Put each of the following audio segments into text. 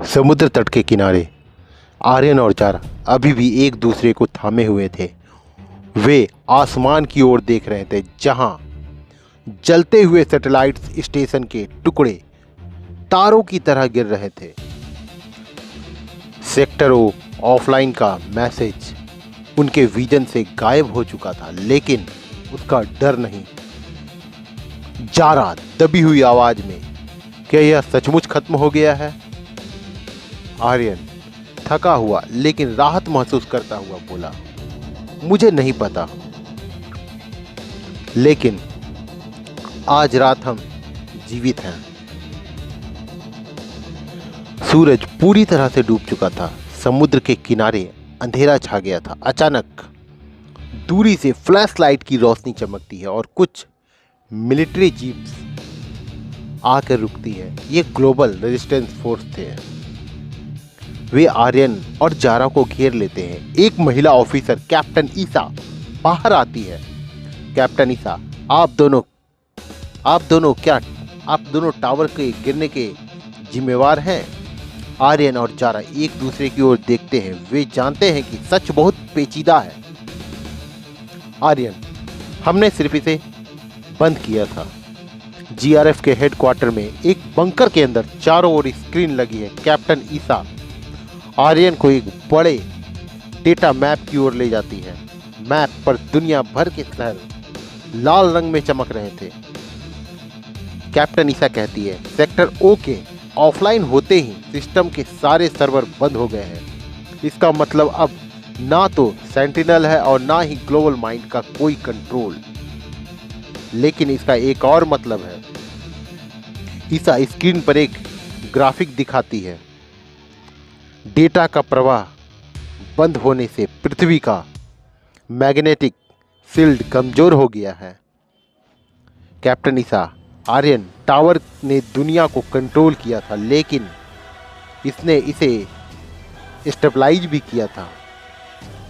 समुद्र तट के किनारे आर्यन और चारा अभी भी एक दूसरे को थामे हुए थे। वे आसमान की ओर देख रहे थे जहां जलते हुए सैटेलाइट स्टेशन के टुकड़े तारों की तरह गिर रहे थे। सेक्टर ओ ऑफलाइन का मैसेज उनके विजन से गायब हो चुका था, लेकिन उसका डर नहीं। जारा दबी हुई आवाज में, क्या यह सचमुच खत्म हो गया है? आर्यन थका हुआ लेकिन राहत महसूस करता हुआ बोला, मुझे नहीं पता, लेकिन आज रात हम जीवित हैं। सूरज पूरी तरह से डूब चुका था। समुद्र के किनारे अंधेरा छा गया था। अचानक दूरी से फ्लैश लाइट की रोशनी चमकती है और कुछ मिलिट्री जीप्स आकर रुकती है। ये ग्लोबल रेजिस्टेंस फोर्स थे। वे आर्यन और जारा को घेर लेते हैं। एक महिला ऑफिसर कैप्टन ईसा बाहर आती है। कैप्टन ईसा, आप दोनों टावर के गिरने के जिम्मेवार हैं। आर्यन और जारा एक दूसरे की ओर देखते हैं। वे जानते हैं कि सच बहुत पेचीदा है। आर्यन, हमने सिर्फ इसे बंद किया था। जीआरएफ के हेडक्वार्टर में एक बंकर के अंदर चारों ओर स्क्रीन लगी है। कैप्टन ईसा आर्यन को एक बड़े डेटा मैप की ओर ले जाती है। मैप पर दुनिया भर के शहर लाल रंग में चमक रहे थे। कैप्टन ईसा कहती है, सेक्टर ओ के ऑफलाइन होते ही सिस्टम के सारे सर्वर बंद हो गए हैं। इसका मतलब अब ना तो सेंटिनल है और ना ही ग्लोबल माइंड का कोई कंट्रोल। लेकिन इसका एक और मतलब है। ईसा स्क्रीन पर एक ग्राफिक दिखाती है। डेटा का प्रवाह बंद होने से पृथ्वी का मैग्नेटिक फील्ड कमजोर हो गया है। कैप्टन ईसा, आर्यन, टावर ने दुनिया को कंट्रोल किया था, लेकिन इसने इसे स्टेबलाइज भी किया था।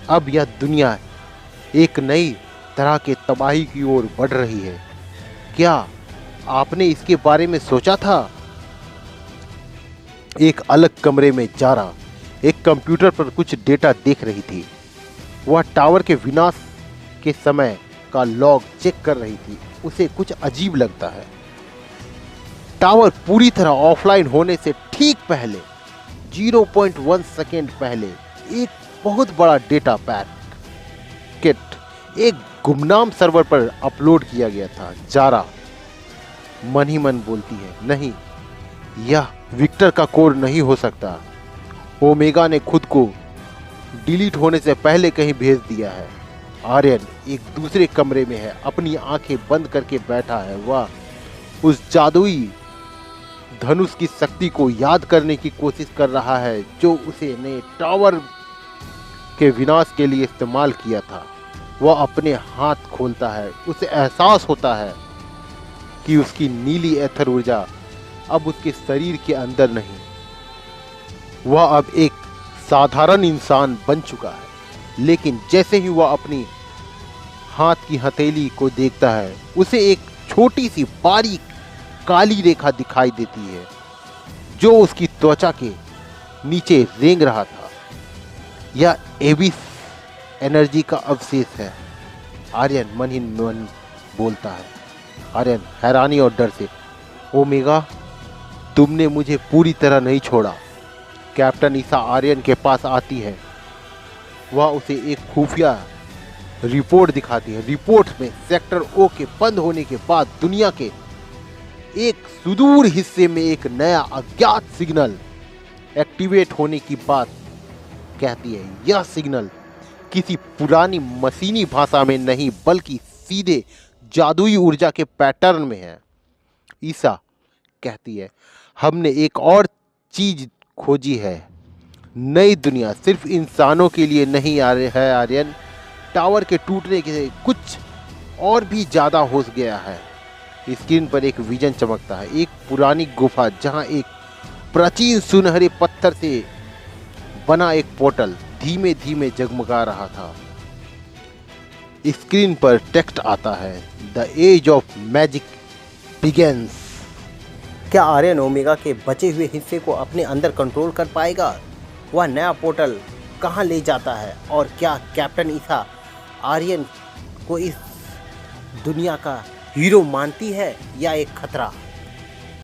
अब यह दुनिया एक नई तरह के तबाही की ओर बढ़ रही है। क्या आपने इसके बारे में सोचा था? एक अलग कमरे में जारा एक कंप्यूटर पर कुछ डेटा देख रही थी। वह टावर के विनाश के समय का लॉग चेक कर रही थी। उसे कुछ अजीब लगता है। टावर पूरी तरह ऑफलाइन होने से ठीक पहले 0.1 सेकेंड पहले एक बहुत बड़ा डेटा पैकेट एक गुमनाम सर्वर पर अपलोड किया गया था। जारा मन ही मन बोलती है, नहीं, यह विक्टर का कोड नहीं हो सकता। ओमेगा ने खुद को डिलीट होने से पहले कहीं भेज दिया है। आर्यन एक दूसरे कमरे में है, अपनी आंखें बंद करके बैठा है। वह उस जादुई धनुष की शक्ति को याद करने की कोशिश कर रहा है जो उसने टावर के विनाश के लिए इस्तेमाल किया था। वह अपने हाथ खोलता है। उसे एहसास होता है कि उसकी नीली एथर ऊर्जा अब उसके शरीर के अंदर नहीं। वह अब एक साधारण इंसान बन चुका है। लेकिन जैसे ही वह अपनी हाथ की हथेली को देखता है, उसे एक छोटी सी बारीक काली रेखा दिखाई देती है जो उसकी त्वचा के नीचे रेंग रहा था। यह एबिस एनर्जी का अवशेष है। आर्यन मन ही मन बोलता है। आर्यन हैरानी और डर से, ओमेगा, तुमने मुझे पूरी तरह नहीं छोड़ा। कैप्टन ईसा आर्यन के पास आती है। वह उसे एक खुफिया रिपोर्ट दिखाती है। रिपोर्ट में सेक्टर ओ के बंद होने के बाद दुनिया के एक सुदूर हिस्से में एक नया अज्ञात सिग्नल एक्टिवेट होने की बात कहती है। यह सिग्नल किसी पुरानी मशीनी भाषा में नहीं बल्कि सीधे जादुई ऊर्जा के पैटर्न में है। ईसा कहती है, हमने एक और चीज खोजी है। नई दुनिया सिर्फ इंसानों के लिए नहीं है आर्यन। टावर के टूटने के कुछ और भी ज्यादा हो गया है। स्क्रीन पर एक विजन चमकता है। एक पुरानी गुफा जहां एक प्राचीन सुनहरे पत्थर से बना एक पोर्टल धीमे धीमे जगमगा रहा था। स्क्रीन पर टेक्स्ट आता है, the age of magic begins. क्या आर्यन ओमेगा के बचे हुए हिस्से को अपने अंदर कंट्रोल कर पाएगा? वह नया पोर्टल कहां ले जाता है? और क्या कैप्टन ईसा आर्यन को इस दुनिया का हीरो मानती है या एक खतरा?